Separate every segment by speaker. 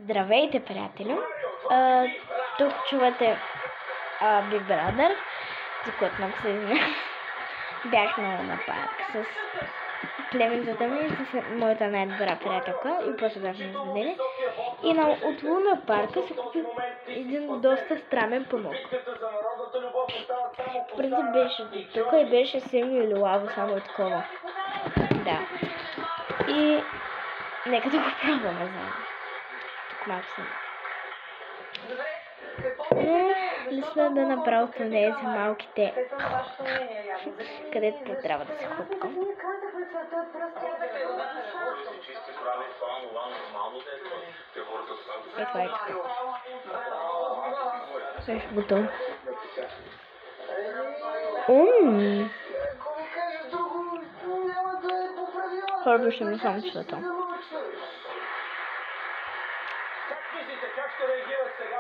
Speaker 1: Здравейте, приятели! Тук чувате Big Brother, за което много се извинявам. Бях на парк с племенцата ми и с моята най-добра приятелка и после бяхме изведени. И от Луна парка се купи един доста странен памук. Преди беше тук и беше синьо или лаво, само такова. Да. И нека да го пробваме заедно. Тук малко съм. Лесно да направя тези малките, където трябва да се хлопка. Това е така. Също бутон. Първо ще ми само чувата.
Speaker 2: Как ще реагират сега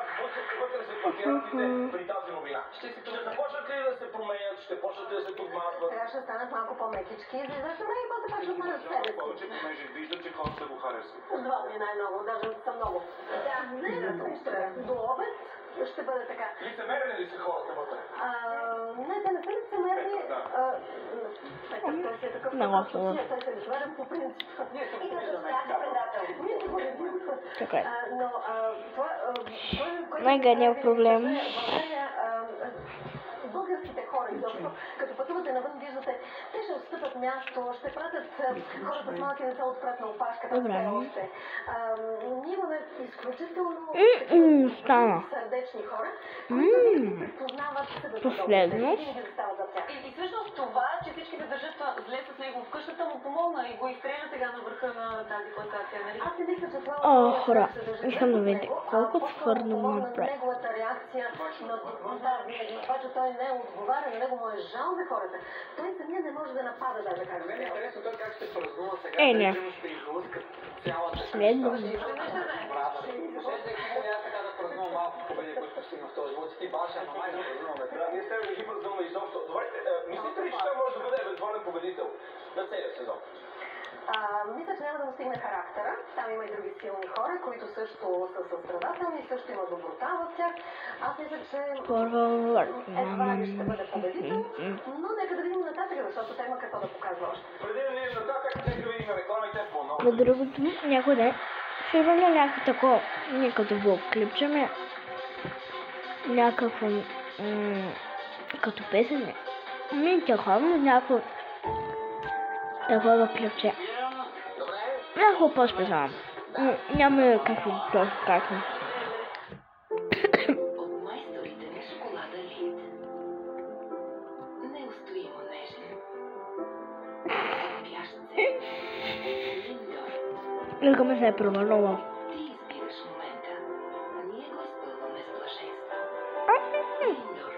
Speaker 2: вътре се квартирантите при тази новина? Ще започнат ли да се променят? Ще почнат ли да се подмазват?
Speaker 3: Сега ще станат малко по-мекички, излизат и после пак ще станат себе си.
Speaker 2: Повече понеже виждат, че хората го харесват.
Speaker 3: 2 дни най-много, даже са много. Да, не до обед ще бъде така.
Speaker 2: Лицемерни ли са хората вътре?
Speaker 3: Не, те не са лицемерни. Той си е такъв той се лицемерен по принцип. И да се предател. Ние се го любим.
Speaker 1: Така е.
Speaker 3: Но
Speaker 1: най-гадният проблем.
Speaker 3: Българските хора, изобщо, като пътувате навън, виждате, те ще отстъпят място, ще пратят хората с малки деца отпред на опашката. Ние имаме изключително сърдечни хора, които винаги припознават
Speaker 1: последно.
Speaker 3: И всъщност това, че всички се държат зле с него в къщата, му помогна и го изстреля сега на върха на тази класация, нали? Аз не мисля, че това
Speaker 1: хора, искам да видя колко твърдо му направи.
Speaker 3: Неговата реакция на това, че той не отговаря, на него му е жал за хората. Той самия не може да напада даже как.
Speaker 2: Мен е интересно той как ще празнува сега.
Speaker 1: Не.
Speaker 2: Ще излъскат цялата.
Speaker 1: Следно.
Speaker 2: Ще така да празнува малко победи, които постигна в този живот. Ти баша, ама май да празнуваме. Ние с тебе не ги празнуваме изобщо. Добре, мислите ли, че той може да бъде евентуален победител на целия сезон?
Speaker 3: Мисля, че няма да му стигне характера. Там има и други силни хора, които също са състрадателни, също има доброта в тях. Аз мисля, че едва ли ще бъде победител, но нека да видим нататък, защото те има какво да показва още.
Speaker 2: Преди да видим нататък, нека да видим рекламите по ново.
Speaker 1: На другото някой ден ще има някакво такова, не като влог клипче, някакво като песен, тяховно някакво такова клипче. Някакво по-специално. Няма какво по-специално.
Speaker 4: От майсторите на шоколада Линд. Неустоимо нежен. Пящ се. Линдор.
Speaker 1: Нека ме се е провърнала.
Speaker 4: Ти избираш момента. Ние го изпълваме с блаженство. Линдор.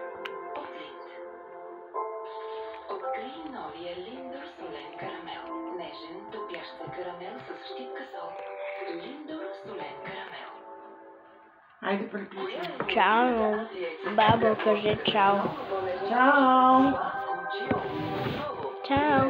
Speaker 4: От Линд. Открий новия Линдор солен карамел. Нежен, топящ се карамел с щипка сол. Линдор солен карамел.
Speaker 5: Айде приключвай.
Speaker 1: Чао. Бабо, кажи чао.
Speaker 5: Чао.
Speaker 1: Чао.